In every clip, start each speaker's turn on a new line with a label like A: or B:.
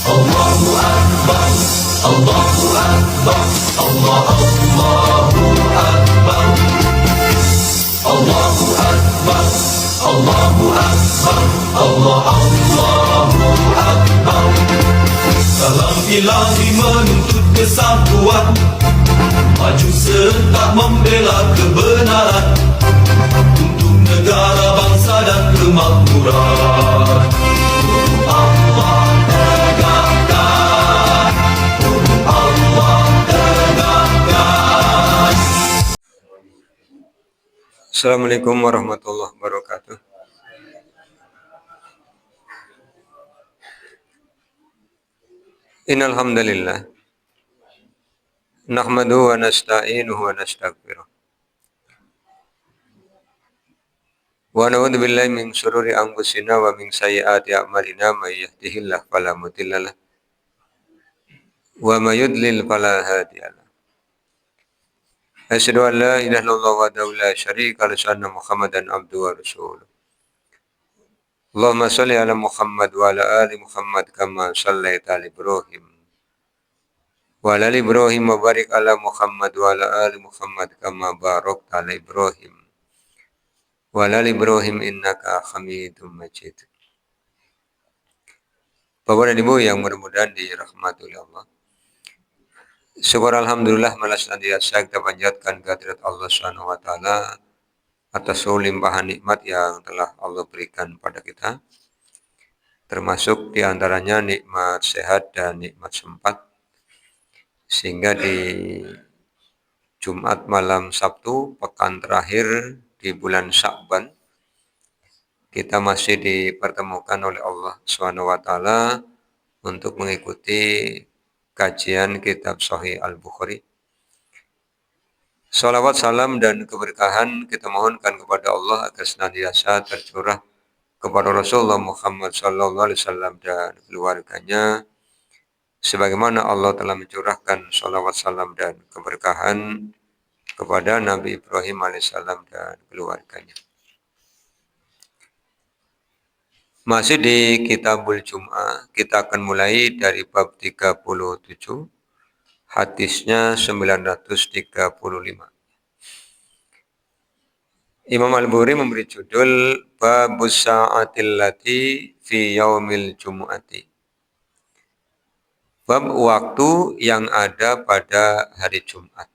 A: Allahu Akbar, Allahu Akbar, Allahu Akbar, Allahu Akbar, Allahu Akbar, Allahu Akbar. Salam ilahi menuntut kesatuan, maju serta membela kebenaran untuk negara, bangsa dan kemakmuran. Allah tegakkan, Allah tegakkan.
B: Assalamualaikum warahmatullahi wabarakatuh. Innal hamdalillah nahmaduhu wa nasta'inuhu wa nastaghfiruh. Wa na'udzu billahi min syururi anfusina wa min sayyiati a'malina may yahdihillahu fala mudhillalah wa may yudlil fala hadiyalah. Asyhadu an la ilaha illallah wahdahu la syarika lahu wa anna Muhammadan abduhu wa rasuluh. Allahumma shalli ala Muhammad wa ala ali Muhammad kama shallaita ala Ibrahim wa ala ali Ibrahim wa barik ala Muhammad wa ala ali Muhammad kama barakta ala Ibrahim wa ala ali Ibrahim innaka Hamidum Majid. Bapak dan Ibu yang mudah-mudahan dirahmati oleh Allah. Syukur alhamdulillah malah senantiasa kita panjatkan kehadirat Allah Subhanahu wa taala atas limpahan nikmat yang telah Allah berikan pada kita. Termasuk diantaranya nikmat sehat dan nikmat sempat. Sehingga di Jumat malam Sabtu, pekan terakhir di bulan Sya'ban, kita masih dipertemukan oleh Allah SWT untuk mengikuti kajian kitab Sahih Al-Bukhari. Salawat, salam, dan keberkahan kita mohonkan kepada Allah agar senantiasa tercurah kepada Rasulullah Muhammad SAW dan keluarganya, sebagaimana Allah telah mencurahkan salawat, salam, dan keberkahan kepada Nabi Ibrahim AS dan keluarganya. Masih di Kitabul Jum'ah, kita akan mulai dari bab 37, hadisnya 935. Imam Al-Bukhari memberi judul Babus Sa'atil Lati fi Yaumil Jumu'ati. Bab waktu yang ada pada hari Jumat.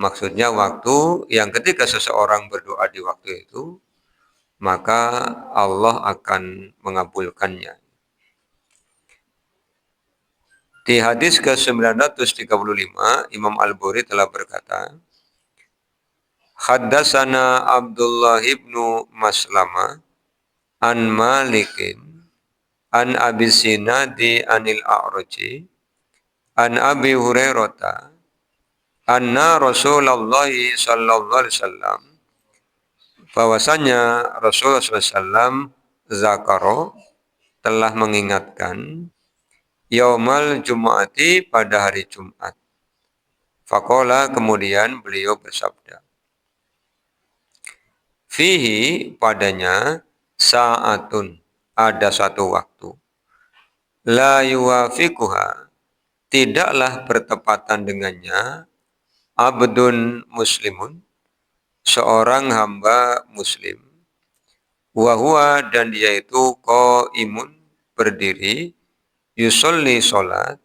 B: Maksudnya waktu yang ketika seseorang berdoa di waktu itu, maka Allah akan mengabulkannya. Di hadis ke-935, Imam Al-Bukhari telah berkata, Haddatsana Abdullah ibnu Maslama an Malikin an Abi Sinadi anil A'raji an Abi Hurairah anna Rasulullah sallallahu alaihi wasallam, bahwasanya Rasulullah SAW zakaro telah mengingatkan yaumal Jumu'ati pada hari Jumat. Faqala, kemudian beliau bersabda, fihi, padanya, sa'atun, ada satu waktu, la yuwafiquha, tidaklah bertepatan dengannya, abdun muslimun, seorang hamba muslim, wahwa, dan dia itu qaimun, berdiri, yusolli, sholat,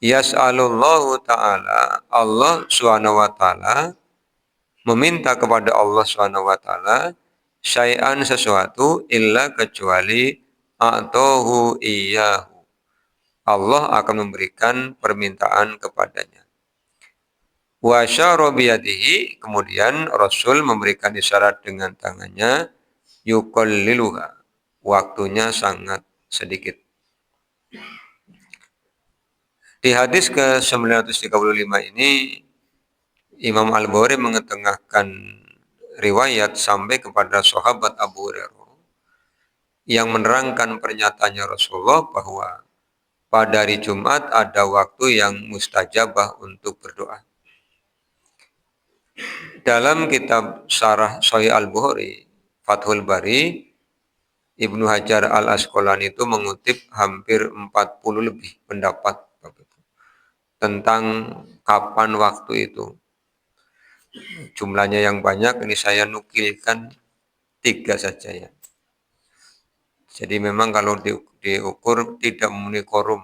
B: yas'alullahu ta'ala, Allah subhanahu wa ta'ala meminta kepada Allah Subhanahu wa taala syai'an, sesuatu, illa, kecuali a'tahu iyyahu, Allah akan memberikan permintaan kepadanya. Wa syara biyadihi, kemudian Rasul memberikan isyarat dengan tangannya, yuqalliluha, waktunya sangat sedikit. Di hadis ke-935 ini Imam Al-Bukhari mengetengahkan riwayat sampai kepada sahabat Abu Hurairah yang menerangkan pernyataannya Rasulullah bahwa pada hari Jumat ada waktu yang mustajabah untuk berdoa. Dalam kitab Syarah Sahih Al-Bukhari, Fathul Bari, Ibnu Hajar Al-Asqalani itu mengutip hampir 40 lebih pendapat tentang kapan waktu itu. Jumlahnya yang banyak, ini saya nukilkan 3 saja ya. Jadi memang kalau diukur tidak memenuhi quorum.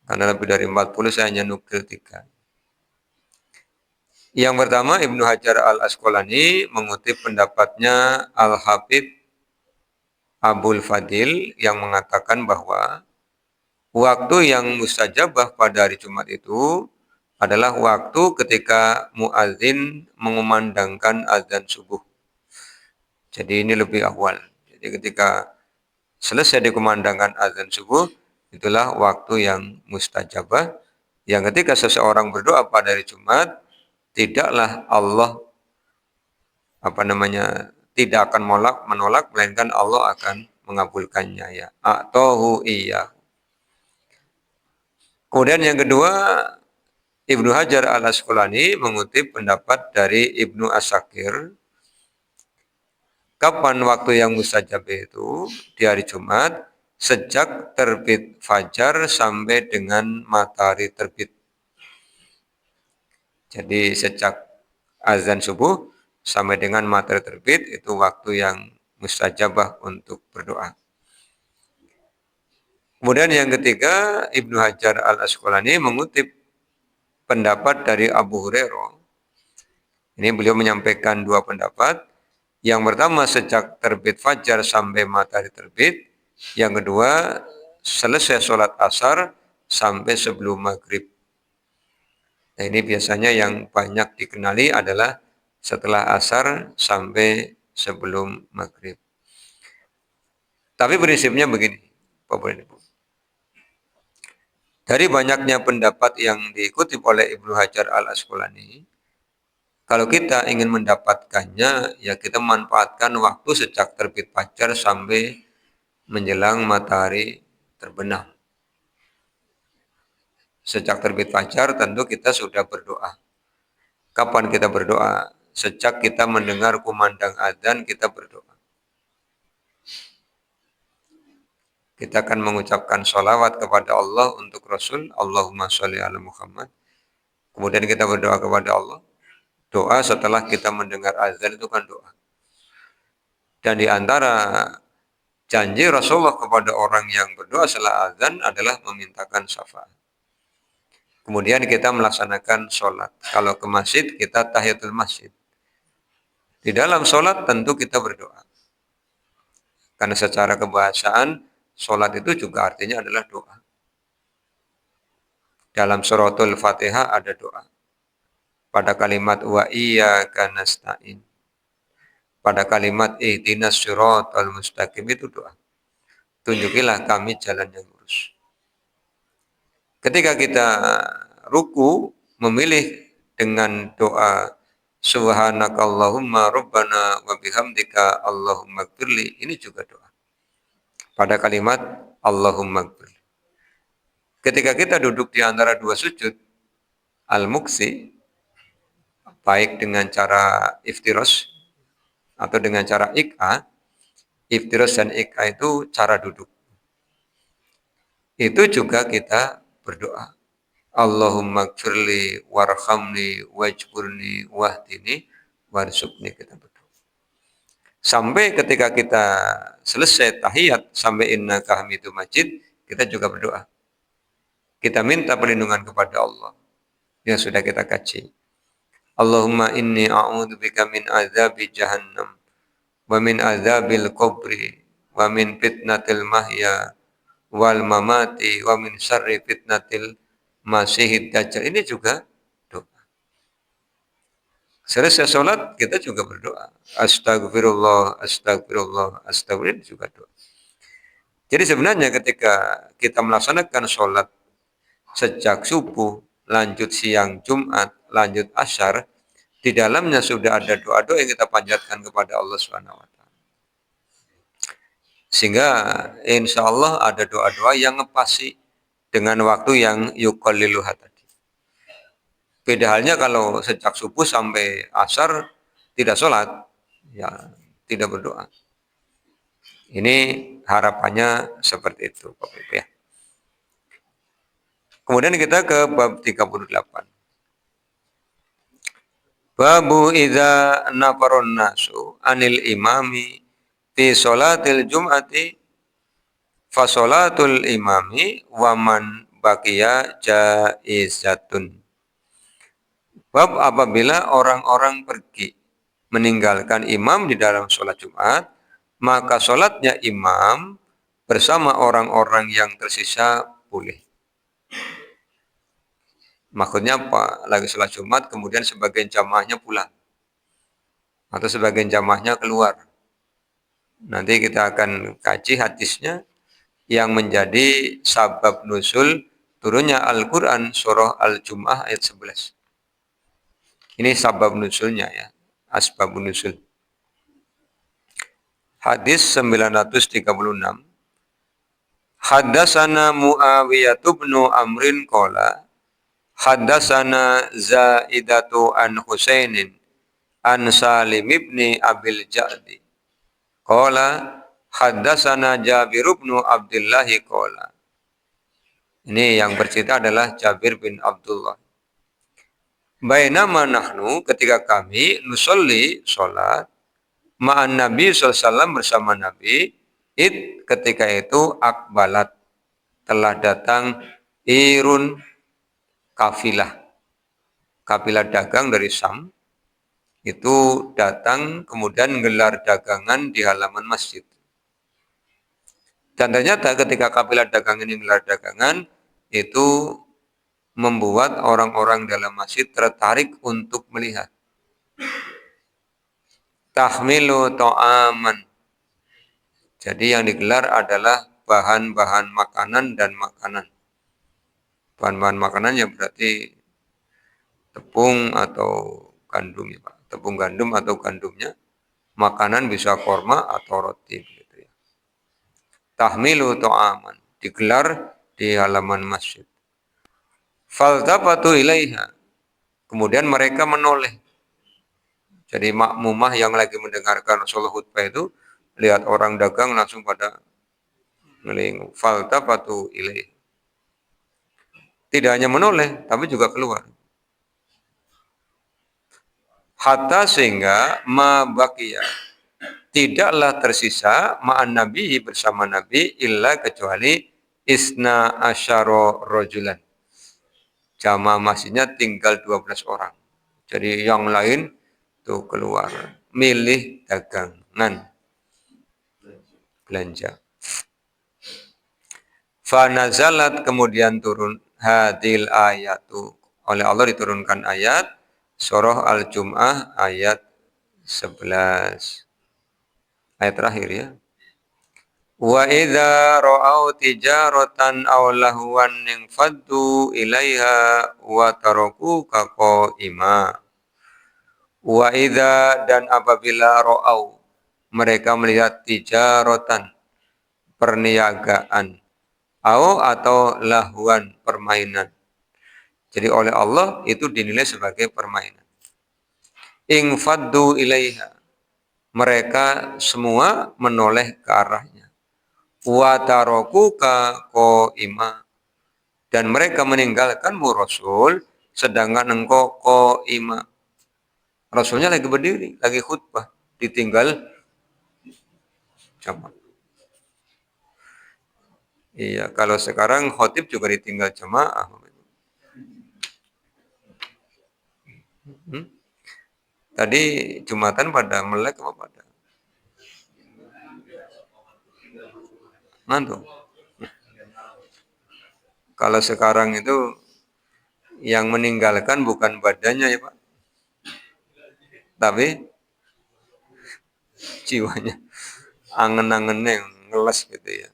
B: Karena lebih dari 40 saya hanya nukil 3. Yang pertama Ibnu Hajar Al-Asqalani mengutip pendapatnya Al-Hafidz Abul Fadil yang mengatakan bahwa waktu yang mustajabah pada hari Jumat itu adalah waktu ketika muadzin mengumandangkan azan subuh. Jadi ini lebih awal. Jadi ketika selesai dikumandangkan azan subuh, itulah waktu yang mustajabah. Yang ketika seseorang berdoa pada hari Jumat, tidaklah Allah tidak akan menolak, melainkan Allah akan mengabulkannya ya. A'tahu iya. Kemudian yang kedua, Ibnu Hajar Al-Asqalani mengutip pendapat dari Ibnu Asakir. Kapan waktu yang mustajab itu? Di hari Jumat, sejak terbit fajar sampai dengan matahari terbit. Jadi sejak azan subuh sampai dengan matahari terbit itu waktu yang mustajabah untuk berdoa. Kemudian yang ketiga, Ibnu Hajar Al-Asqalani mengutip pendapat dari Abu Hurairah. Ini beliau menyampaikan 2 pendapat. Yang pertama sejak terbit fajar sampai matahari terbit. Yang kedua selesai sholat asar sampai sebelum maghrib. Nah ini biasanya yang banyak dikenali adalah setelah asar sampai sebelum maghrib. Tapi prinsipnya begini, Bapak Ibu. Dari banyaknya pendapat yang diikuti oleh Ibnu Hajar Al-Asqalani, kalau kita ingin mendapatkannya, ya kita manfaatkan waktu sejak terbit fajar sampai menjelang matahari terbenam. Sejak terbit fajar tentu kita sudah berdoa. Kapan kita berdoa? Sejak kita mendengar kumandang adzan kita berdoa. Kita akan mengucapkan sholawat kepada Allah untuk Rasul. Allahumma sholli ala Muhammad. Kemudian kita berdoa kepada Allah. Doa setelah kita mendengar azan itu kan doa. Dan di antara janji Rasulullah kepada orang yang berdoa setelah azan adalah memintakan syafaat. Kemudian kita melaksanakan sholat. Kalau ke masjid kita tahiyatul masjid. Di dalam sholat tentu kita berdoa. Karena secara kebahasaan sholat itu juga artinya adalah doa. Dalam suratul Fatihah ada doa. Pada kalimat wa iyyaka nasta'in. Pada kalimat ihdinas siratal mustaqim itu doa. Tunjukilah kami jalan yang lurus. Ketika kita ruku memilih dengan doa subhanakallahumma rabbana wa bihamdika allahumma gfirli, ini juga doa. Pada kalimat Allahumma gfirli. Ketika kita duduk di antara 2 sujud, al-muksi, baik dengan cara iftiros atau dengan cara ik'a, iftiros dan ik'a itu cara duduk. Itu juga kita berdoa. Allahumma gfirli warhamni wajburni wahdini warzuqni, kita berdoa. Sampai ketika kita selesai tahiyat sampai innaka hamidum majid, kita juga berdoa. Kita minta perlindungan kepada Allah yang sudah kita kaji. Allahumma inni a'udzubika min azabi jahannam wa min azabil qabri wa min fitnatil mahya wal mamati wa min syarri fitnatil masihid dajjal. Ini juga doa. Selesai sholat kita juga berdoa. Astagfirullah, astagfirullah, astagfirullah, juga doa. Jadi sebenarnya ketika kita melaksanakan sholat sejak subuh, lanjut siang Jumat, lanjut asyar, di dalamnya sudah ada doa-doa yang kita panjatkan kepada Allah SWT. Sehingga insya Allah ada doa-doa yang ngepasi dengan waktu yang yuqalliluha tadi. Beda halnya kalau sejak subuh sampai asar tidak sholat, ya tidak berdoa. Ini harapannya seperti itu, Bapak Ibu ya. Kemudian kita ke bab 38. Babu idza nafaron nasu anil imami fi sholatil jum'ati fa sholatul imami waman baqiya jaizatun. Bab apabila orang-orang pergi meninggalkan imam di dalam sholat Jumat, maka sholatnya imam bersama orang-orang yang tersisa boleh. Maksudnya apa? Lagi sholat Jumat, kemudian sebagian jamaahnya pulang. Atau sebagian jamaahnya keluar. Nanti kita akan kaji hadisnya yang menjadi sabab nusul turunnya Al-Quran surah Al-Jum'ah ayat 11. Ini sabab nusulnya ya, asbabun nusul. Hadis 936. Haddasana Muawiyah bin Amrin qala haddasana Zaidatu an Husainin an Salim ibni Abil Ja'di qala haddasana Jabir bin Abdullah qala. Ini yang bercerita adalah Jabir bin Abdullah. Bainama nahnu, ketika kami nusolli sholat ma'an Nabi SAW bersama Nabi, ketika itu akbalat, telah datang irun kafilah dagang dari Sam, itu datang kemudian gelar dagangan di halaman masjid. Dan ternyata ketika kafilah dagang ini gelar dagangan, itu membuat orang-orang dalam masjid tertarik untuk melihat. Tahmilu to'aman. Jadi yang digelar adalah bahan-bahan makanan dan makanan. Bahan-bahan makanan ya berarti tepung atau gandum ya Pak. Tepung gandum atau gandumnya. Makanan bisa korma atau roti. Gitu ya. Tahmilu to'aman. Digelar di halaman masjid. Faltafatu ilaiha. Kemudian mereka menoleh. Jadi makmumah yang lagi mendengarkan Rasulullah khutbah itu lihat orang dagang langsung pada ngeling. Faltafatu ilaiha. Tidak hanya menoleh, tapi juga keluar. Hatta sehingga mabakia. Tidaklah tersisa ma'an Nabi bersama Nabi illa kecuali isna asyara rojulan. Jamaah masjidnya tinggal 12 orang. Jadi yang lain tuh keluar. Milih dagangan. Belanja. Fanazalat kemudian turun hadil ayatu. Oleh Allah diturunkan ayat surah Al-Jum'ah ayat 11. Ayat terakhir ya. Wa idza ra'au tijaratan aw lahwan faddu ilaiha wa tarakuka qa'ima. Wa idza dan apabila ra'au mereka melihat tijaratan perniagaan atau lahwan permainan. Jadi oleh Allah itu dinilai sebagai permainan. Ing faddu ilaiha. Mereka semua menoleh ke arahnya. Wa tarokuka qa'ima. Dan mereka meninggalkanmu Rasul, sedangkan engkau qa'ima. Rasulnya lagi berdiri, lagi khutbah, ditinggal jamaah. Iya, kalau sekarang khotib juga ditinggal jamaah. Tadi Jumatan pada melek apa pada? Ngantuk. Kalau sekarang itu yang meninggalkan bukan badannya ya Pak, tapi jiwanya, angen-angennya ngeles gitu ya.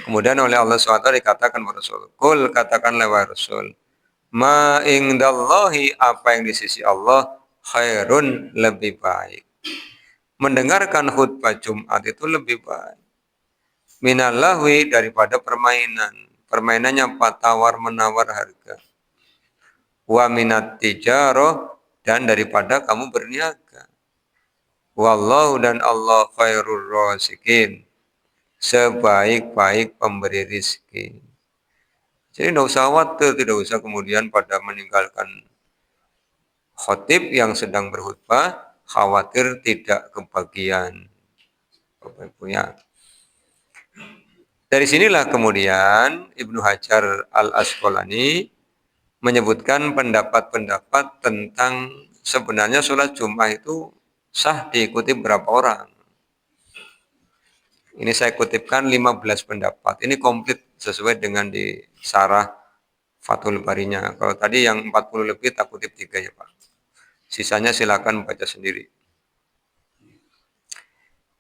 B: Kemudian oleh Allah SWT dikatakan kepada Rasul, Kul katakanlah wahai Rasul, ma ingdallahi apa yang di sisi Allah khairun lebih baik. Mendengarkan khutbah Jumat itu lebih baik. Minallahwi daripada permainan. Permainannya apa? Tawar menawar harga. Wa minat tijaroh dan daripada kamu berniaga. Wallahu dan Allah khairur razikin, sebaik-baik pemberi rizki. Jadi tidak usah khawatir, tidak usah kemudian pada meninggalkan khotib yang sedang berkhutbah, khawatir tidak kebagian. Bapak Ibu ya. Dari sinilah kemudian Ibnu Hajar Al-Asqalani menyebutkan pendapat-pendapat tentang sebenarnya sholat Jumat itu sah diikuti berapa orang. Ini saya kutipkan 15 pendapat. Ini komplit sesuai dengan di Sarah Fathul Barinya. Kalau tadi yang 40 lebih tak kutip 3 ya Pak. Sisanya silakan baca sendiri.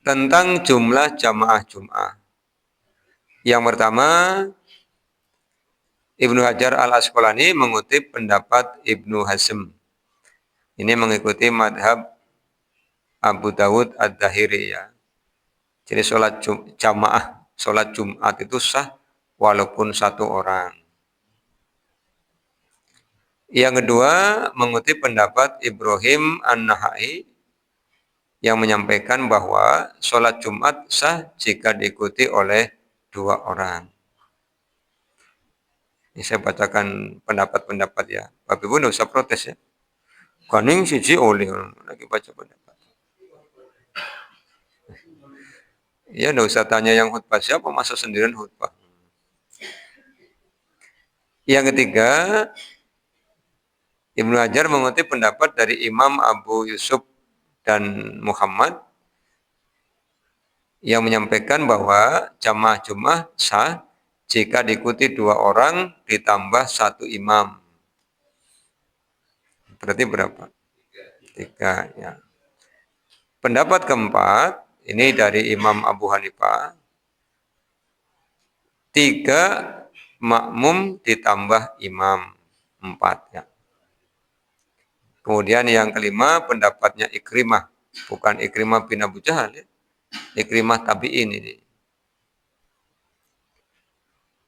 B: Tentang jumlah jamaah Jum'ah. Yang pertama, Ibnu Hajar Al-Asqalani mengutip pendapat Ibnu Hazm. Ini mengikuti madhab Abu Dawud Ad-Dahiri ya. Jadi sholat Jumat itu sah walaupun satu orang. Yang kedua, mengutip pendapat Ibrahim An-Nahai yang menyampaikan bahwa sholat Jumat sah jika diikuti oleh 2 orang. Ini saya bacakan pendapat-pendapat ya. Bapak Ibu tidak usah protes ya. Kaning siji oleh lagi baca pendapat. Ya tidak usah tanya yang khutbah siapa, masa sendirian khutbah. Yang ketiga, Ibnu Hajar mengutip pendapat dari Imam Abu Yusuf dan Muhammad yang menyampaikan bahwa jamaah Jumat sah jika diikuti 2 orang ditambah 1 imam. Berarti berapa? 3 ya. Pendapat keempat, ini dari Imam Abu Hanifah, 3 makmum ditambah imam, 4 ya. Kemudian yang kelima pendapatnya Ikrimah, bukan Ikrimah bin Abu Jahal ya. Ikrimah tabi'in ini.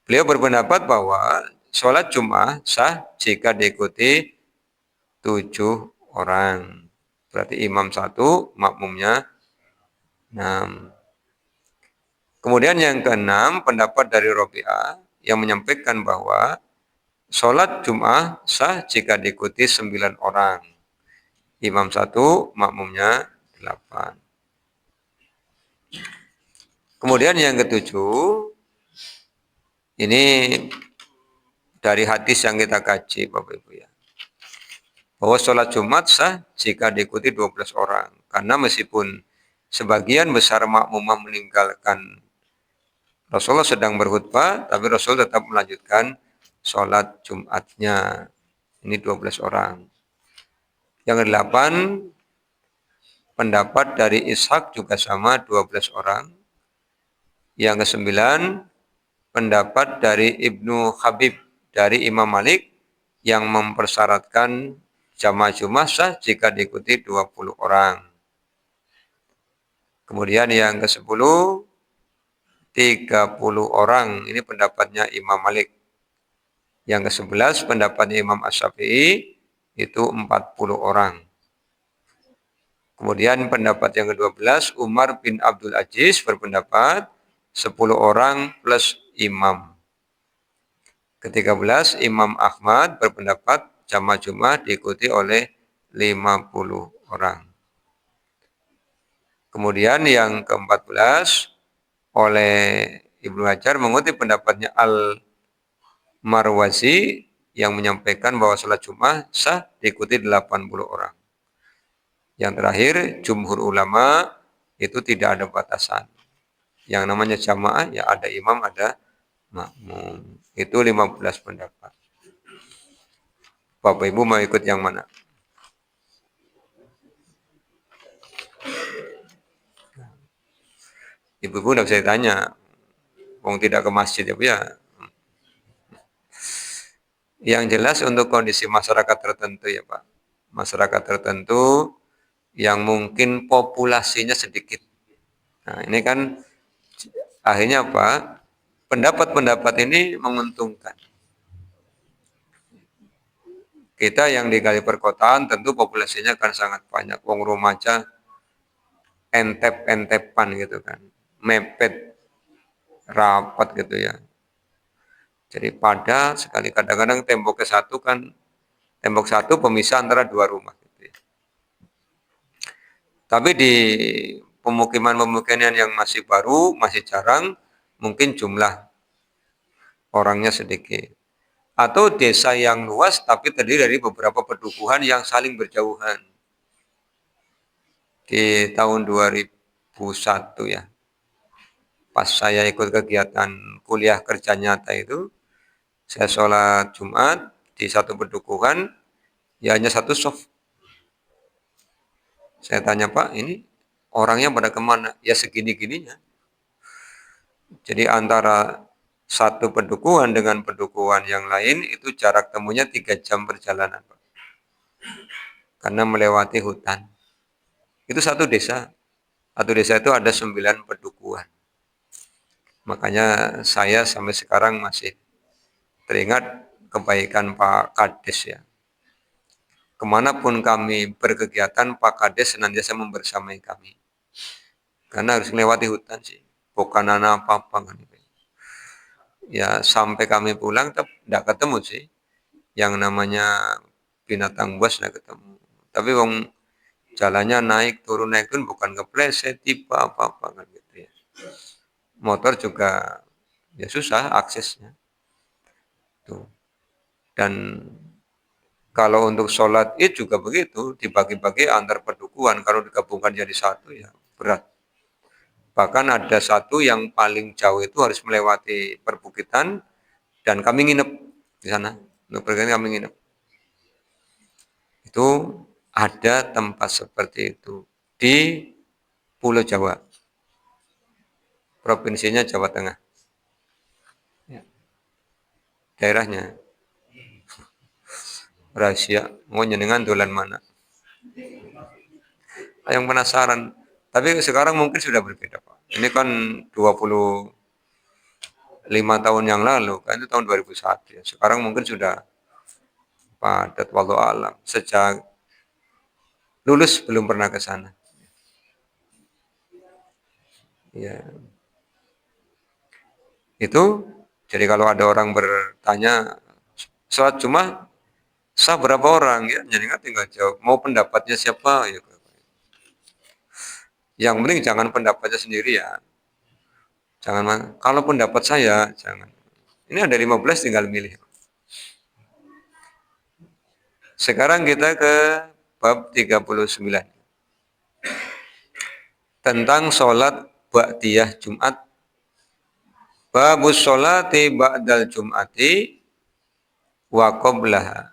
B: Beliau berpendapat bahwa sholat Jumat sah jika diikuti 7 orang. Berarti imam 1, makmumnya 6. Kemudian yang keenam pendapat dari Rabi'ah yang menyampaikan bahwa sholat Jumat sah jika diikuti 9 orang. Imam 1, makmumnya 8. Kemudian yang ketujuh, ini dari hadis yang kita kaji Bapak Ibu ya. Bahwa sholat Jumat sah jika diikuti 12 orang. Karena meskipun sebagian besar makmumah meninggalkan Rasulullah sedang berkhutbah, tapi Rasul tetap melanjutkan sholat Jumatnya. Ini 12 orang. Yang ke-8, pendapat dari Ishaq juga sama 12 orang. Yang ke-9, pendapat dari Ibnu Habib dari Imam Malik yang mempersyaratkan jamaah Jumat sah jika diikuti 20 orang. Kemudian yang ke-10, 30 orang. Ini pendapatnya Imam Malik. Yang ke-11 pendapatnya Imam Asy-Syafi'i itu 40 orang. Kemudian pendapat yang ke-12 Umar bin Abdul Aziz berpendapat 10 orang plus imam. Ke-13 Imam Ahmad berpendapat jamaah Jumat diikuti oleh 50 orang. Kemudian yang ke-14 oleh Ibnu Hajar mengutip pendapatnya Al-Marwazi yang menyampaikan bahwa sholat Jumat sah diikuti 80 orang. Yang terakhir, jumhur ulama itu tidak ada batasan. Yang namanya jamaah ya ada imam, ada makmum. Itu 15 pendapat. Bapak Ibu mau ikut yang mana? Ibu-ibu tidak bisa ditanya. Wong tidak ke masjid ya. Yang jelas untuk kondisi masyarakat tertentu ya Pak. Masyarakat tertentu yang mungkin populasinya sedikit. Nah, ini kan akhirnya apa? Pendapat-pendapat ini menguntungkan. Kita yang di Gali perkotaan tentu populasinya kan sangat banyak. Wong remaja entep-entepan gitu kan, mepet rapat gitu ya. Jadi padat sekali, kadang-kadang temboknya satu kan, tembok satu pemisah antara dua rumah gitu ya. Tapi di pemukiman-pemukiman yang masih baru, masih jarang, mungkin jumlah orangnya sedikit. Atau desa yang luas tapi terdiri dari beberapa pedukuhan yang saling berjauhan. Di tahun 2001 ya, pas saya ikut kegiatan kuliah kerja nyata itu, saya sholat Jumat di satu pedukuhan, ya hanya satu soft. Saya tanya, Pak, ini orangnya pada kemana? Ya segini-gininya. Jadi antara satu pedukuhan dengan pedukuhan yang lain itu jarak temunya 3 jam perjalanan, Pak. Karena melewati hutan. Itu satu desa. Satu desa itu ada 9 pedukuhan. Makanya saya sampai sekarang masih teringat kebaikan Pak Kades ya. Kemanapun kami berkegiatan, Pak Kades senantiasa membersamai kami. Karena harus melewati hutan sih. Bukan apa-apa kan. Ya sampai kami pulang tidak ketemu sih. Yang namanya binatang buas tidak ketemu. Tapi wong jalannya naik turun bukan kepleset, tipe apa-apa kan gitu ya. Motor juga ya susah aksesnya. Tuh. Dan kalau untuk sholat id juga begitu, dibagi-bagi antar pedukuhan. Kalau digabungkan jadi satu ya berat. Bahkan ada satu yang paling jauh itu harus melewati perbukitan dan kami nginep di sana. Untuk pergi kami nginep. Itu ada tempat seperti itu di Pulau Jawa. Provinsinya Jawa Tengah. Ya. Daerahnya rahasia. Mau nyenengan dolan mana? Yang penasaran. Tapi sekarang mungkin sudah berbeda, Pak. Ini kan 25 tahun yang lalu, kan itu tahun 2001 ya. Sekarang mungkin sudah padat walau alam. Sejak lulus belum pernah ke sana. Ya. Itu jadi kalau ada orang bertanya sholat Jumat sah berapa orang ya, jadi nggak tinggal jawab mau pendapatnya siapa ya. Yang penting jangan pendapatnya sendiri ya. Jangan, kalau pendapat saya jangan. Ini ada 15 tinggal milih. Sekarang kita ke bab 39. Tentang sholat ba'diyah Jumat. Babus sholati ba'dal Jum'ati wa qablaha.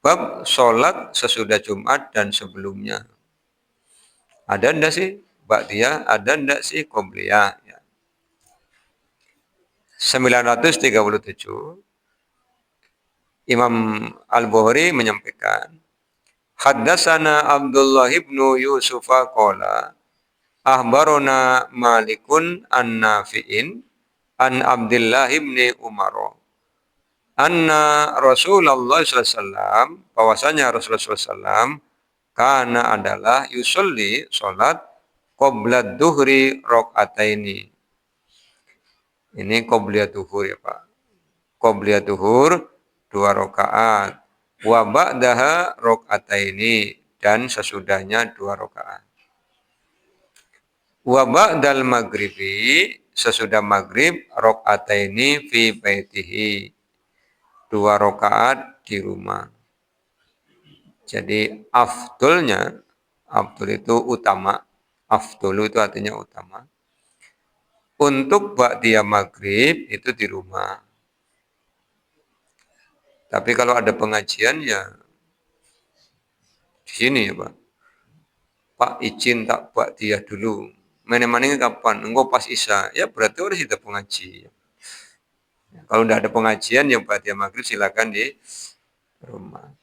B: Bab sholat sesudah Jumat dan sebelumnya. Ada enggak sih ba'diyah, ada enggak sih qobliyah? Ya. 937 Imam Al-Bukhari menyampaikan, Haddatsana Abdullah ibnu Yusufa qala ahbarona Malikun an-Nafi'in an Abdullah ibni Umar anna Rasulullah SAW, bahwasanya Rasulullah SAW karena adalah yusolli sholat qoblad duhri rokataini. Ini qobliyat duhur ya Pak. Qobliyat duhur 2 rakaat. Wa ba'daha rokataini, dan sesudahnya 2 rakaat. Wa ba'dal maghribi, sesudah maghrib rokataini fi baitihi, 2 rakaat di rumah. Jadi afdolnya, afdol itu utama, afdol itu artinya utama. Untuk ba'diyah maghrib itu di rumah. Tapi kalau ada pengajian ya di sini ya Pak. Pak izin tak ba'diyah dulu. Mana-mana kapan? Enggak pas Isya. Ya berarti harus kita pengaji. Kalau tidak ada pengajian yang ba'diyah maghrib silakan di rumah.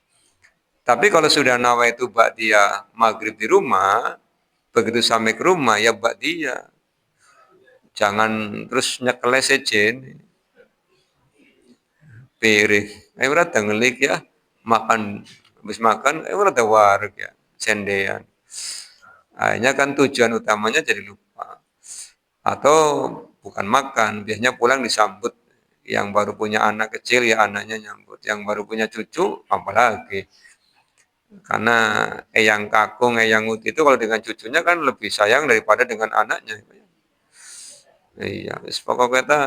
B: Tapi kalau sudah nawa itu ba'diyah maghrib di rumah, begitu sampai ke rumah ya ba'diyah. Jangan terus nyekel sejen. Piring. Ayo rada ngelik ya. Makan, habis makan, ayo rada wareg ya. Sendean. Akhirnya kan tujuan utamanya jadi lupa. Atau bukan makan, biasanya pulang disambut. Yang baru punya anak kecil ya anaknya nyambut. Yang baru punya cucu apalagi. Karena eyang kakung, eyang uti itu kalau dengan cucunya kan lebih sayang daripada dengan anaknya. Iya, wis pokoknya kita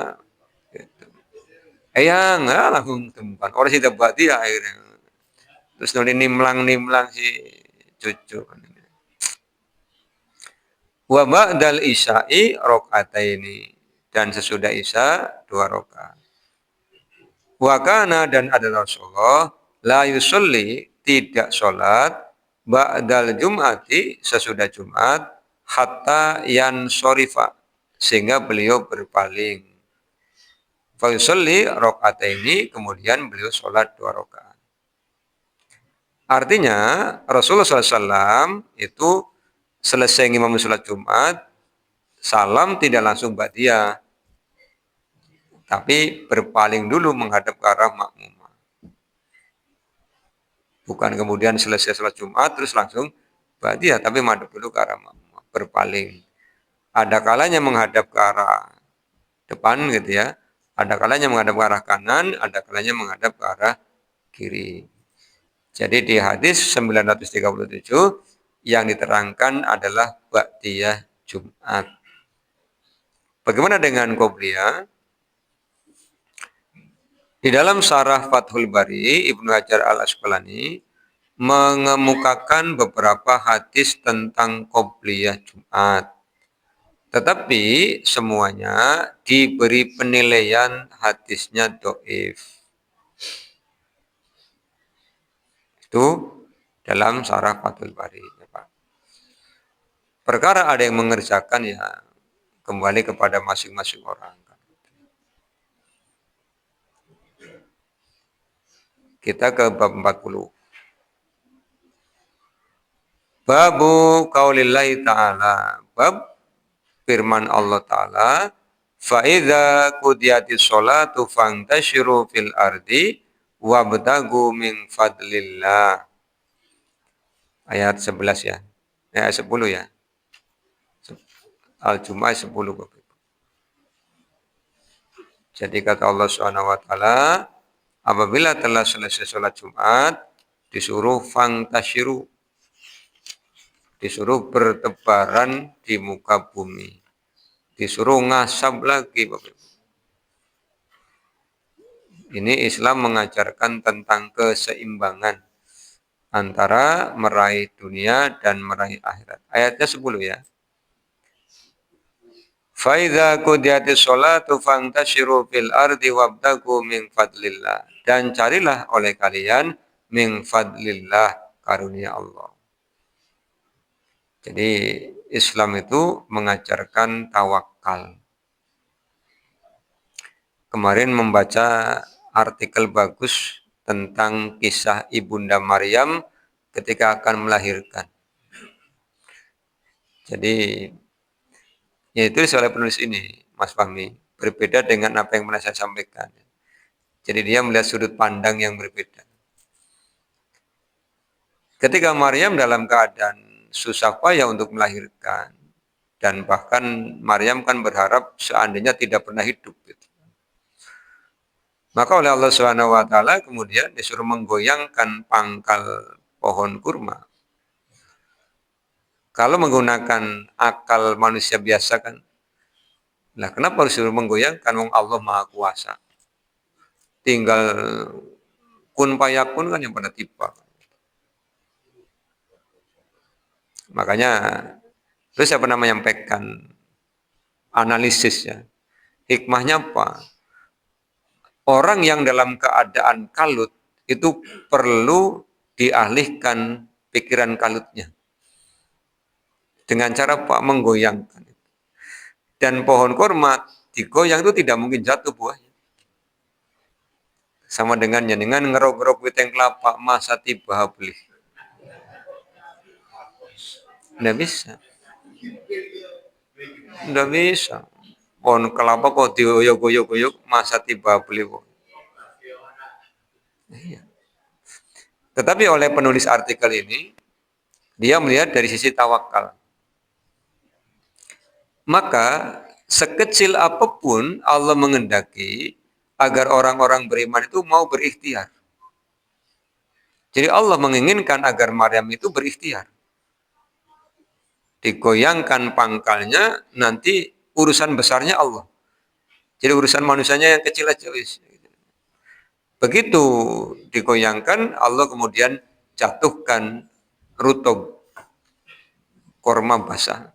B: gitu. Eyang, langsung tempat. Orang sih dapat dia akhirnya. Terus nuli nimlang-nimlang si cucu. Wa ba'dal isya'i rakaataini, dan sesudah isya 2 rakaat. Wa kana, dan adalah Rasulullah la yusolli, tidak sholat ba'dal jum'ati, sesudah Jumat, hatta yan sorifa, sehingga beliau berpaling. Fa yusolli rakaataini, kemudian beliau sholat 2 rakaat. Artinya Rasulullah SAW itu selesai imam sholat Jumat, salam tidak langsung ba'diyah, tapi berpaling dulu menghadap ke arah makmumah. Bukan kemudian selesai sholat Jumat terus langsung ba'diyah, tapi menghadap dulu ke arah makmumah, berpaling. Ada kalanya menghadap ke arah depan gitu ya, ada kalanya menghadap ke arah kanan, ada kalanya menghadap ke arah kiri. Jadi di hadis 937 yang diterangkan adalah ba'diyah Jumat. Bagaimana dengan qobliyah? Di dalam Syarah Fathul Bari, Ibnu Hajar Al-Asqalani mengemukakan beberapa hadis tentang qobliyah Jumat. Tetapi semuanya diberi penilaian hadisnya dhaif. Itu dalam Syarah Fathul Bari. Perkara ada yang mengerjakan ya kembali kepada masing-masing orang. Kita ke bab 40. Babu qaulillahi ta'ala, bab firman Allah Ta'ala, fa idza qudiyatis sholatu fantashiru fil ardi wabtagu min fadlillah. Ayat 11 ya. Ayat 10 ya. Al-Jumu'ah 10 Bapak Ibu. Jadi kata Allah Subhanahu wa taala, apabila telah selesai sholat Jumat, disuruh fantashiru, disuruh bertebaran di muka bumi, disuruh ngasab lagi Bapak Ibu. Ini Islam mengajarkan tentang keseimbangan antara meraih dunia dan meraih akhirat. Ayatnya 10 ya. Fa idza qudiyatis sholatu fantashiru fil ardi wabtagu min fadlillah. Dan carilah oleh kalian min fadlillah, karunia Allah. Jadi Islam itu mengajarkan tawakal. Kemarin membaca artikel bagus tentang kisah Ibunda Maryam ketika akan melahirkan. Jadi ya itu oleh penulis ini, Mas Fahmi, berbeda dengan apa yang pernah saya sampaikan. Jadi dia melihat sudut pandang yang berbeda. Ketika Maryam dalam keadaan susah payah untuk melahirkan, dan bahkan Maryam kan berharap seandainya tidak pernah hidup. Gitu. Maka oleh Allah Subhanahu wa taala kemudian disuruh menggoyangkan pangkal pohon kurma. Kalau menggunakan akal manusia biasa kan, nah kenapa harus disuruh menggoyangkan? Wong Allah Maha Kuasa. Tinggal kun payakun kan yang pada tiba. Makanya terus saya pernah menyampaikan analisisnya. Hikmahnya apa? Orang yang dalam keadaan kalut itu perlu dialihkan pikiran kalutnya. Dengan cara Pak menggoyangkan. Dan pohon kurma digoyang itu tidak mungkin jatuh buahnya. Sama dengan ngerok-ngerok witeng kelapa masa tiba beli. Tidak bisa. Tidak bisa. Pohon kelapa kok dioyok-goyok masa tiba beli. Iya. Tetapi oleh penulis artikel ini, dia melihat dari sisi tawakal. Maka sekecil apapun Allah mengendaki agar orang-orang beriman itu mau berikhtiar. Jadi Allah menginginkan agar Maryam itu berikhtiar. Digoyangkan pangkalnya, nanti urusan besarnya Allah. Jadi urusan manusianya yang kecil aja. Begitu digoyangkan, Allah kemudian jatuhkan rutub, korma basah.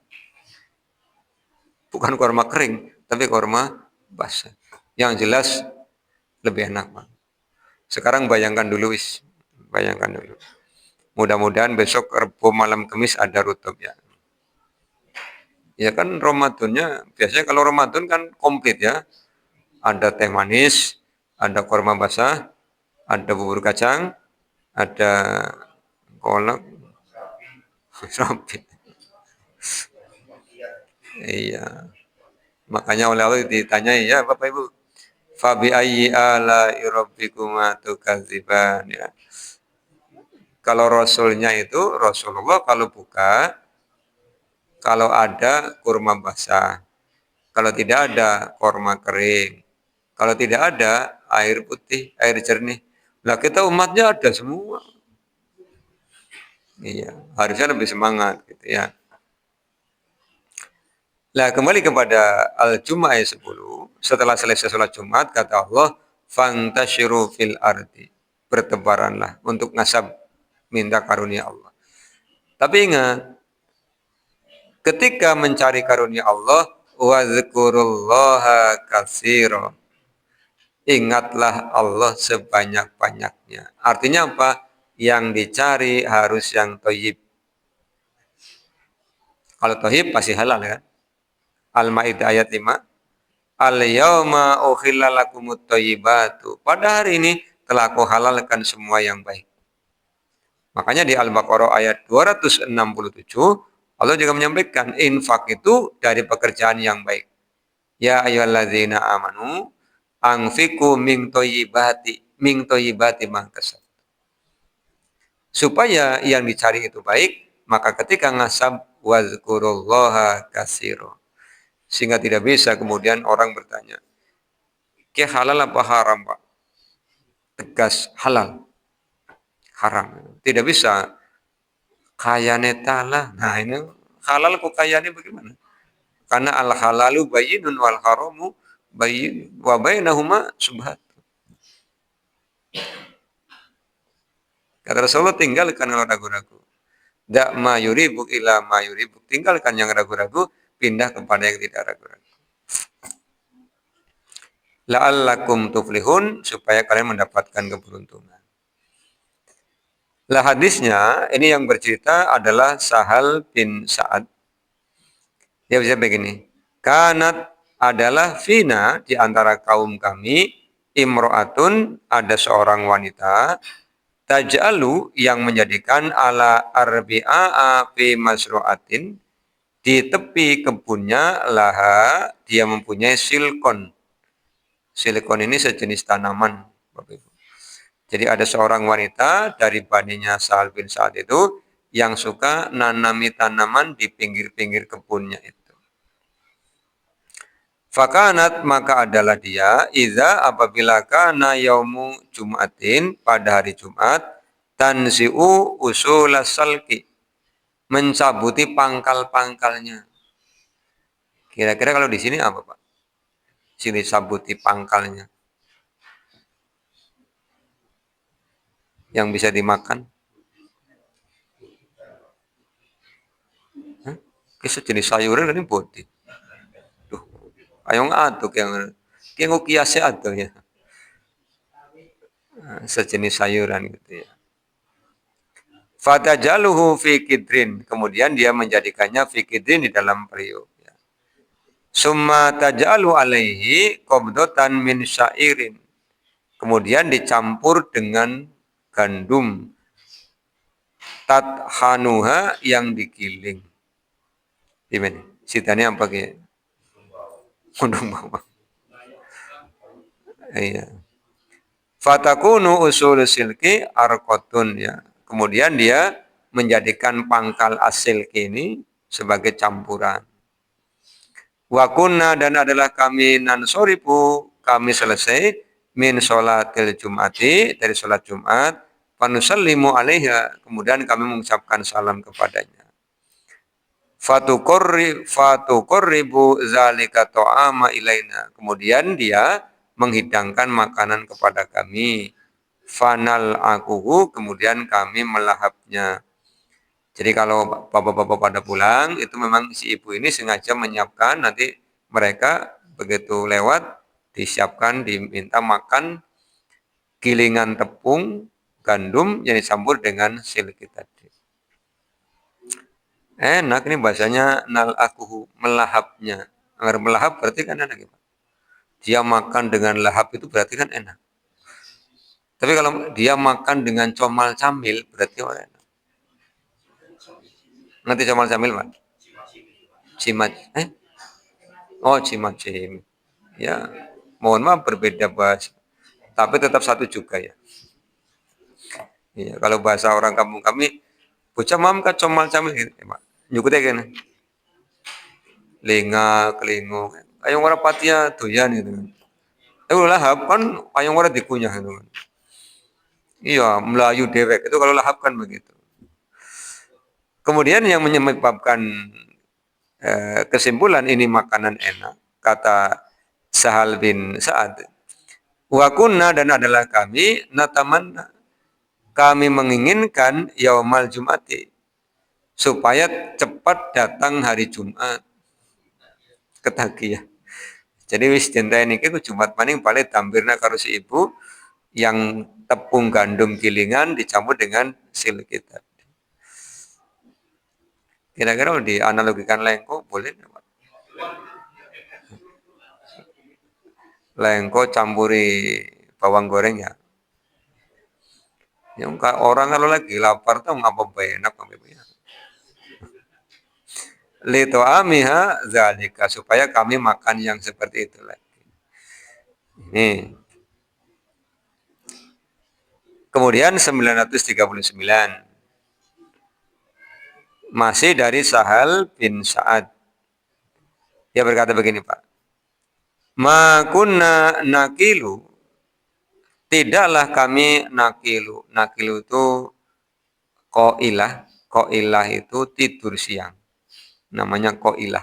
B: Bukan korma kering, tapi korma basah. Yang jelas lebih enak. Sekarang bayangkan dulu, bayangkan dulu. Mudah-mudahan besok Rebo malam Kamis ada rutub ya. Ya kan Ramadannya, biasanya kalau Ramadan kan komplit ya. Ada teh manis, ada korma basah, ada bubur kacang, ada kolak, sapi. Iya. Makanya oleh Allah ditanyai ya Bapak Ibu. Fabi ayyi ala rabbikuma tukadziban ya. Kalau rasulnya itu Rasulullah kalau buka, kalau ada kurma basah, kalau tidak ada kurma kering, kalau tidak ada air putih, air jernih. Lah kita umatnya ada semua. Iya, harusnya lebih semangat gitu ya. Nah, kembali kepada Al-Jumu'ah ayat 10. Setelah selesai sholat Jumat, kata Allah, "Fantashiru fil ardi." Bertebaranlah untuk ngasab minta karunia Allah. Tapi ingat, ketika mencari karunia Allah, wadzkurullaha katsira. Ingatlah Allah sebanyak-banyaknya. Artinya apa? Yang dicari harus yang thayyib. Kalau thayyib pasti halal kan? Al-Maidah ayat 5. Al-yauma ukhilla lakumut thayyibatu. Pada hari ini telah aku halalkan semua yang baik. Makanya di Al-Baqarah ayat 267 Allah juga menyampaikan infak itu dari pekerjaan yang baik. Ya ayyuhalladzina amanu anfiqu min thayyibati ma kasab. Supaya yang dicari itu baik, maka ketika ngasab wazkurullaha katsira. Sehingga tidak bisa kemudian orang bertanya, "Ke halal apa haram, Pak?" Tegas halal. Haram. Tidak bisa kayane taala. Nah, ini halal kok kayane bagaimana? Karena al halalu bayyinun wal haramu bayyin wa bainahuma subhat. Kata Rasulullah, tinggalkan kalau ragu-ragu. Da ma yuribuk ila ma yuribuk. Tinggalkan yang ragu-ragu, pindah kepada yang tidak ragu-ragu. La'allakum tuflihun, supaya kalian mendapatkan keberuntungan. Lah hadisnya, ini yang bercerita adalah Sahal bin Sa'ad. Dia bisa begini. Kanat adalah fina di antara kaum kami, imro'atun, ada seorang wanita, taj'alu yang menjadikan ala arbi'a fi masru'atin, di tepi kebunnya laha dia mempunyai silkon. Silkon ini sejenis tanaman, Bapak Ibu. Jadi ada seorang wanita dari baninya Sahal bin Sa'ad itu yang suka nanami tanaman di pinggir-pinggir kebunnya itu. Fakanat maka adalah dia iza apabila kana yaumu Jumatin pada hari Jumat tansiu usulas salki mencabuti pangkal-pangkalnya. Kira-kira kalau di sini apa, Pak? Sini sabuti pangkalnya. Yang bisa dimakan. Hah? Sejenis sayuran ini putih. Duh, ayo ngatuk yang kiasnya atuk ya. Sejenis sayuran gitu ya. Fatajaluhu fi kidrin. Kemudian dia menjadikannya fi kidrin di dalam periuk. Ya. Summa tajalu alaihi qabdotan min syairin. Kemudian dicampur dengan gandum. Tathanuha yang digiling. Gimana? Sitanya apa kayak? Gandum bawang. Iya. Fatakunu usul silki arkotun ya. Kemudian dia menjadikan pangkal asil ini sebagai campuran. Wa kunna dan adalah kami nansorifu kami selesai min sholatil Jum'ati dari sholat Jumat panusallimu alaiha kemudian kami mengucapkan salam kepadanya. Fatuqarribu zalika ta'ama ilaina. Kemudian dia menghidangkan makanan kepada kami. Fanal akuhu kemudian kami melahapnya. Jadi kalau bapak-bapak pada pulang itu memang si ibu ini sengaja menyiapkan nanti mereka begitu lewat disiapkan diminta makan gilingan tepung gandum yang dicampur dengan silki tadi. Enak ini bahasanya nal akuhu melahapnya. Agar melahap berarti kan enak ya Pak. Dia makan dengan lahap itu berarti kan enak. Tapi kalau dia makan dengan comal camil berarti orang enak. Nanti comal camil Pak. Cimat. Oh cimacim. Ya, mohon maaf berbeda bahasa. Tapi tetap satu juga ya. Ya kalau bahasa orang kampung kami, bocah mam ka comal camil gitu, ya, Pak. Nyukute kene. Lenga, kelingo. Ayo ora patia doyan gitu. Lahap kan ayo ora dikunyah gitu. Iya, Melayu dewek itu kalau lahap kan begitu. Kemudian yang menyebabkan kesimpulan ini makanan enak, kata Sahal bin Sa'ad. Wa kunna dan adalah kami natamanna kami menginginkan yaumal jum'ati supaya cepat datang hari Jumat. Ketagih ya. Jadi wis dinteni iki Jumat maning balik tampirna karo si ibu yang tepung gandum gilingan dicampur dengan silki tadi. Kira-kira dianalogikan lengko boleh enggak, Pak? Lengko campuri bawang goreng ya. Ya orang kalau lagi lapar tuh ngapa enak ya. Lito amiha zalika supaya kami makan yang seperti itu lagi. Ini. Kemudian 939 masih dari Sahal bin Sa'ad. Dia berkata begini, Pak. Ma kunna nakilu tidaklah kami nakilu. Nakilu itu qailah. Qailah itu tidur siang. Namanya qailah.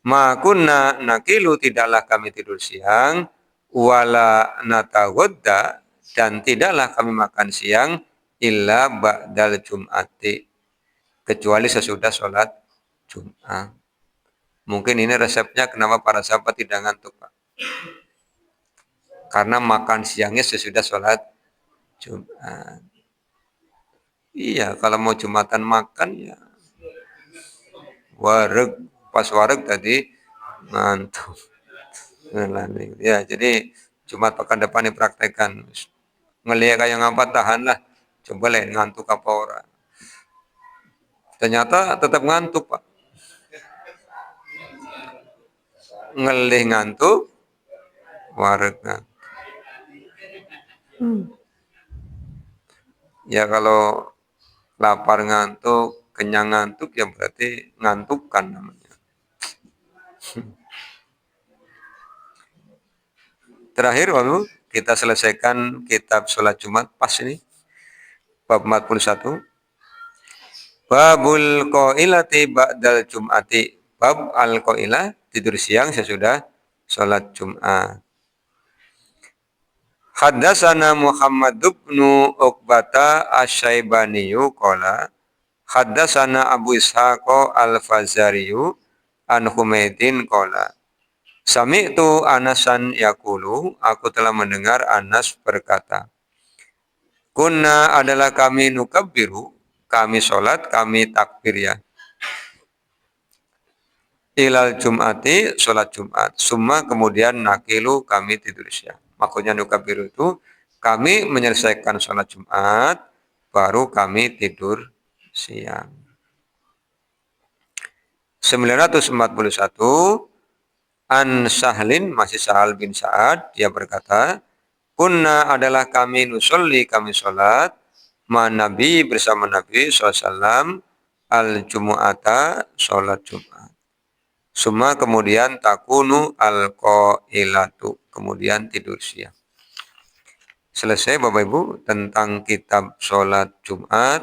B: Ma kunna nakilu tidaklah kami tidur siang wala natawadda dan tidaklah kami makan siang illa ba'dal jum'ati kecuali sesudah sholat Jumat. Mungkin ini resepnya kenapa para sahabat tidak ngantuk, Pak. Karena makan siangnya sesudah sholat Jumat. Iya, kalau mau Jumatan makan ya wareg, pas wareg tadi ngantuk. Ya, jadi Jumat pekan depan dipraktekkan. Ngelihat kayak ngapa tahanlah. Coba lah ngantuk apa orang. Ternyata tetap ngantuk, Pak. Ngelih ngantuk, wareg ngantuk. Ya kalau lapar ngantuk, kenyang ngantuk ya berarti ngantukkan namanya. Terakhir lalu kita selesaikan kitab sholat Jumat pas ini. Bab 41. Babul qailati ba'dal jum'ati. Bab al-qailah tidur siang sesudah sholat Jumat. Haddatsana Muhammad bin Uqbata Asy-Syaibaniyu qala haddatsana Abu Ishaq Al-Fazariyu an Humaidin qala Sami'tu Anasan yaqulu aku telah mendengar Anas berkata Kunna adalah kami nukabbiru kami sholat kami takbir ya ilal Jum'ati sholat Jumat summa kemudian nakilu kami tidur siang. Maksudnya nukabir itu kami menyelesaikan sholat Jumat, baru kami tidur siang. 941 An Sahlin masih Sahal bin Sa'ad dia berkata, Kunna adalah kami nusolli kami sholat, ma Nabi bersama Nabi SAW al Jumu'ata sholat Jumat. Summa kemudian takunu al-qailatu, kemudian tidur siang. Selesai Bapak Ibu tentang kitab sholat Jumat.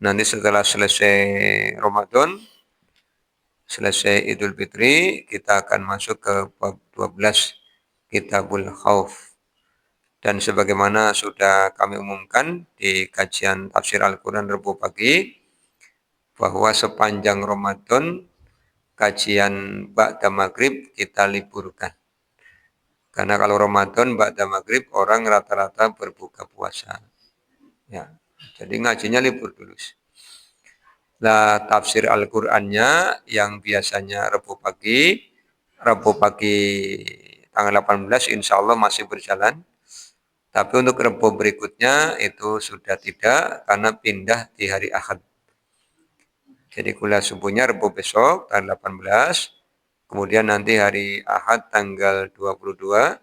B: Nanti setelah selesai Ramadan, selesai Idul Fitri, kita akan masuk ke bab 12 Kitabul Khauf. Dan sebagaimana sudah kami umumkan di kajian tafsir Al-Quran Rabu pagi, bahwa sepanjang Ramadan kajian Ba'da Maghrib kita liburkan. Karena kalau Ramadan Ba'da Maghrib orang rata-rata berbuka puasa. Ya, jadi ngajinya libur dulu. Nah, tafsir Al-Qur'annya yang biasanya Rabu pagi tanggal 18 insya Allah masih berjalan. Tapi untuk Rabu berikutnya itu sudah tidak karena pindah di hari Ahad. Jadi kuliah subuhnya Rabu besok tanggal 18, kemudian nanti hari Ahad tanggal 22,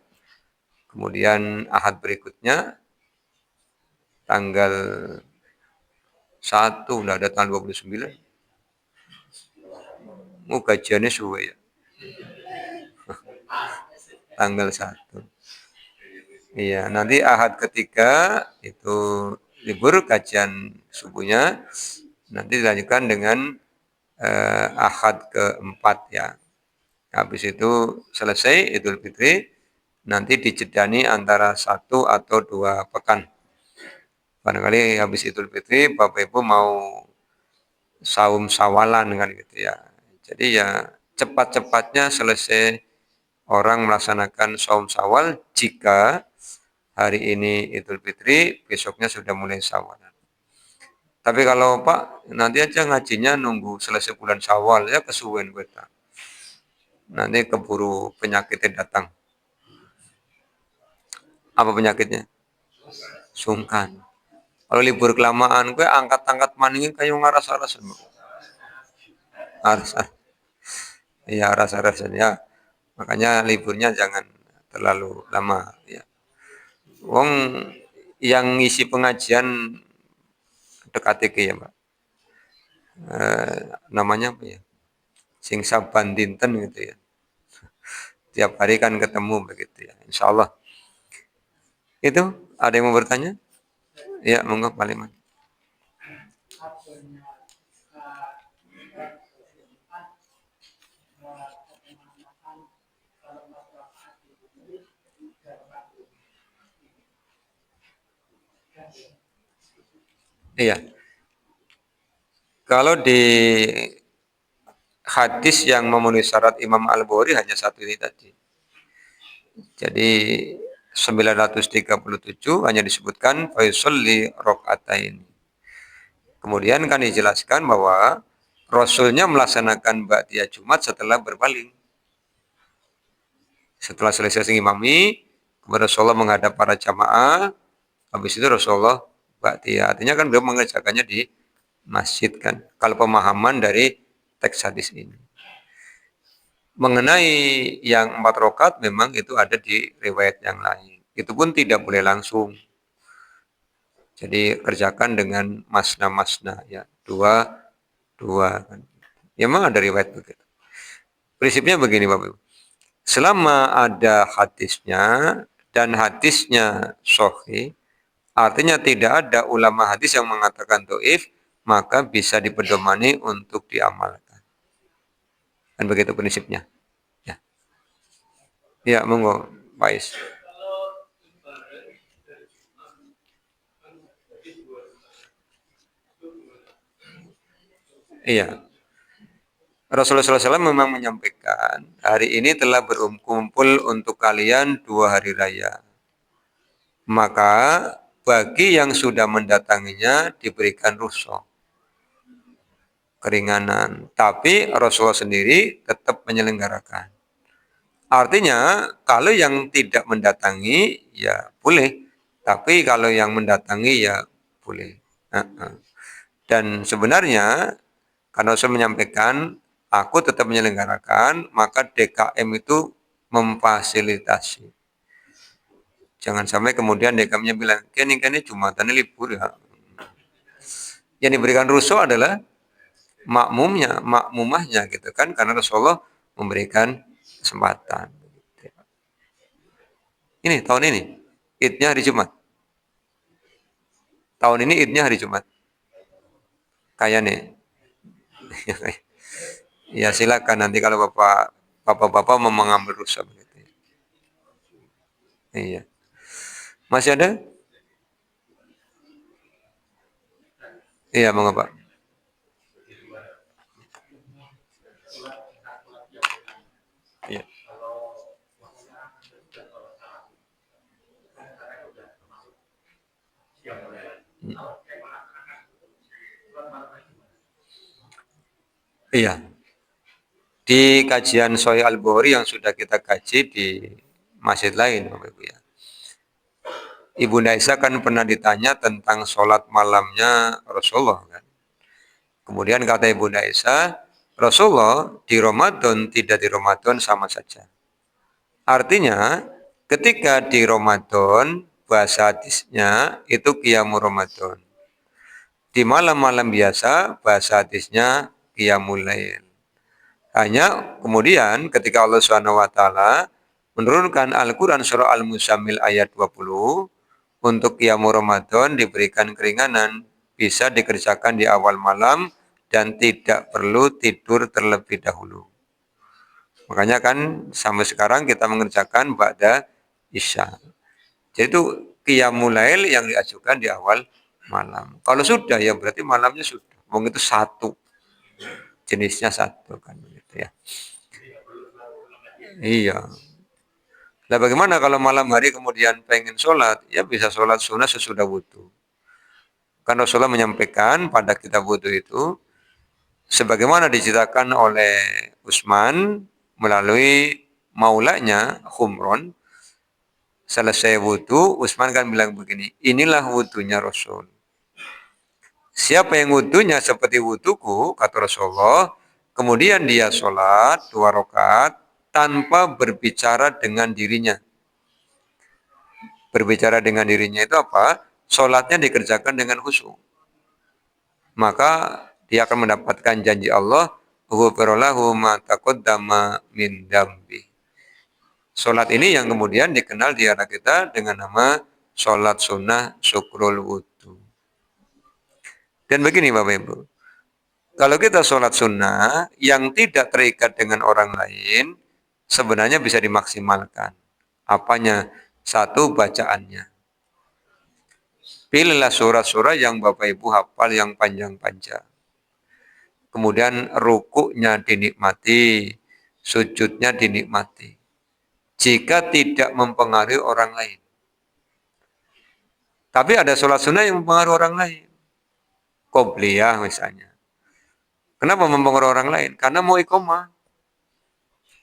B: kemudian Ahad berikutnya tanggal 1, udah ada tanggal 29. Mau kajiannya suwe ya. Tanggal 1. Iya, nanti Ahad ketiga itu libur kajian subuhnya. Nanti dilanjutkan dengan Ahad keempat ya. Habis itu selesai Idul Fitri, nanti dijedani antara 1 atau 2 pekan. Barangkali habis Idul Fitri Bapak Ibu mau saum sawalan kan gitu ya. Jadi ya cepat-cepatnya selesai orang melaksanakan saum sawal jika hari ini Idul Fitri, besoknya sudah mulai sawalan. Tapi kalau Pak, nanti aja ngajinya nunggu selesai bulan Syawal ya kesuwen kita. Nanti keburu penyakitnya datang. Apa penyakitnya? Sungkan. Kalau libur kelamaan, gue angkat-angkat maningin kayak ngaras-aras. Aras, iya aras-arasan ya. Makanya liburnya jangan terlalu lama ya. Wong yang ngisi pengajian dekat ya Pak. Namanya apa ya? Sing saban dinten gitu ya. Tiap hari kan ketemu begitu ya. Insya Allah. Itu ada yang mau bertanya? Ya, monggo Pak Liman. Iya. Kalau di hadis yang memenuhi syarat Imam Al-Bukhari hanya satu ini tadi. Jadi 937 hanya disebutkan fayusolli rokaatain. Kemudian kan dijelaskan bahwa Rasulnya melaksanakan ba'diyah Jumat setelah berpaling. Setelah selesai ngimami, kemudian Rasulullah menghadap para jamaah, habis itu Rasulullah ba'diyah. Artinya kan beliau mengerjakannya di masjid kan. Kalau pemahaman dari teks hadis ini. Mengenai yang 4 rakaat memang itu ada di riwayat yang lain. Itu pun tidak boleh langsung. Jadi kerjakan dengan masna-masna ya, 2 kan. Ya, memang ada riwayat begitu. Prinsipnya begini Bapak Ibu. Selama ada hadisnya dan hadisnya sahih, artinya tidak ada ulama hadis yang mengatakan dhaif, maka bisa dipedomani untuk diamalkan. Dan begitu prinsipnya. Ya, ya monggo, Pak Is. Iya. Rasulullah SAW memang menyampaikan, hari ini telah berkumpul untuk kalian 2 hari raya. Maka bagi yang sudah mendatanginya diberikan rukhsah, keringanan. Tapi Rasulullah sendiri tetap menyelenggarakan. Artinya kalau yang tidak mendatangi ya boleh. Tapi kalau yang mendatangi ya boleh. Dan sebenarnya karena saya menyampaikan aku tetap menyelenggarakan, maka DKM itu memfasilitasi. Jangan sampai kemudian DKM-nya bilang, kini Jumatannya libur ya. Yang diberikan rusuh adalah makmumahnya gitu kan, karena Rasulullah memberikan kesempatan. Ini tahun ini Idnya hari Jumat. Tahun ini Idnya hari Jumat. Kayaknya. Ya silakan nanti kalau bapak-bapak mau mengambil rusak begitu. Iya. Masih ada? Iya, monggo Pak. Iya. Hmm. Iya. Di kajian Sahih Al-Bukhari yang sudah kita kaji di masjid lain, Bapak Ibu ya. Ibunda Aisyah kan pernah ditanya tentang sholat malamnya Rasulullah kan. Kemudian kata Ibunda Aisyah, Rasulullah di Ramadan tidak di Ramadan sama saja. Artinya ketika di Ramadan bahasa hadisnya itu qiyamul Ramadan. Di malam-malam biasa bahasa hadisnya qiyamul lail. Hanya kemudian ketika Allah Subhanahu wa taala menurunkan Al-Qur'an surah Al-Muzammil ayat 20 untuk qiyamul Ramadan diberikan keringanan, bisa dikerjakan di awal malam dan tidak perlu tidur terlebih dahulu. Makanya kan sampai sekarang kita mengerjakan ba'da isya. Jadi itu qiyamul lail yang diajukan di awal malam. Kalau sudah ya berarti malamnya sudah. Wong itu satu. Jenisnya satu kan begitu ya. Iya. Nah bagaimana kalau malam hari kemudian pengen sholat? Ya bisa sholat sunnah sesudah wudhu. Kan Rasulullah menyampaikan pada kitab wudhu itu, sebagaimana diceritakan oleh Utsman melalui maulanya Khumron, selesai wudhu, Utsman kan bilang begini, inilah wudhunya Rasul. Siapa yang wudhunya seperti wudhuku, kata Rasulullah, kemudian dia sholat 2 rakaat tanpa berbicara dengan dirinya. Berbicara dengan dirinya itu apa? Sholatnya dikerjakan dengan khusyuk. Maka dia akan mendapatkan janji Allah, ghufirallahu ma taqaddama min dambi. Sholat ini yang kemudian dikenal di era kita dengan nama sholat sunnah syukrul wudhu. Dan begini Bapak Ibu, kalau kita sholat sunnah yang tidak terikat dengan orang lain, sebenarnya bisa dimaksimalkan. Apanya? Satu, bacaannya. Pilihlah surah-surah yang Bapak Ibu hafal yang panjang-panjang. Kemudian rukuknya dinikmati, sujudnya dinikmati. Jika tidak mempengaruhi orang lain. Tapi ada sholat sunnah yang mempengaruhi orang lain. Qobliyah misalnya. Kenapa mempengaruhi orang lain? Karena mau iqomah.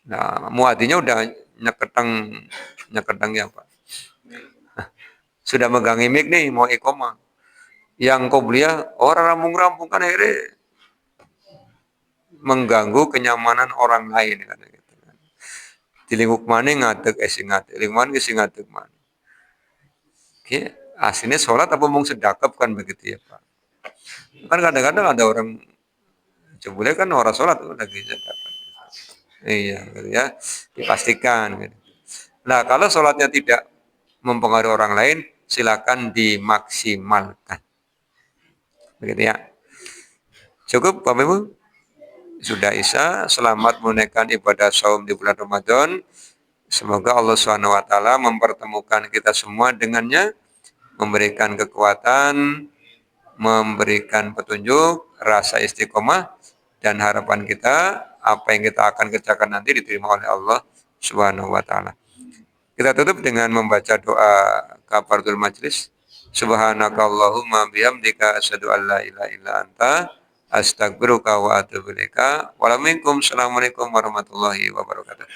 B: Nah, muadinya udah nyeketang ya Pak. Sudah megang imik nih, mau iqomah. Yang qobliyah, orang rampung-rampung kan akhirnya mengganggu kenyamanan orang lain. Kan, gitu, kan. Di lingkup mana ngadeg, ngadeg. Lingkup mana ngadeg mana. Oke, aslinya sholat apa mau sedekap kan begitu ya Pak. Kan kadang-kadang ada orang, boleh kan orang sholat lagi sedekap. Iya, gitu ya, dipastikan. Gitu. Nah, kalau sholatnya tidak mempengaruhi orang lain, silakan dimaksimalkan. Begitu ya. Cukup Bapak Ibu? Sudah Isya, selamat menunaikan ibadah saum di bulan Ramadan. Semoga Allah SWT mempertemukan kita semua dengannya, memberikan kekuatan, memberikan petunjuk, rasa istiqomah, dan harapan kita, apa yang kita akan kerjakan nanti diterima oleh Allah SWT. Kita tutup dengan membaca doa kafaratul majlis. Subhanakallahumma bihamdika asyhadu an la ilaha illa anta astaghfiruka wa atubu ilaika. Assalamualaikum warahmatullahi wabarakatuh.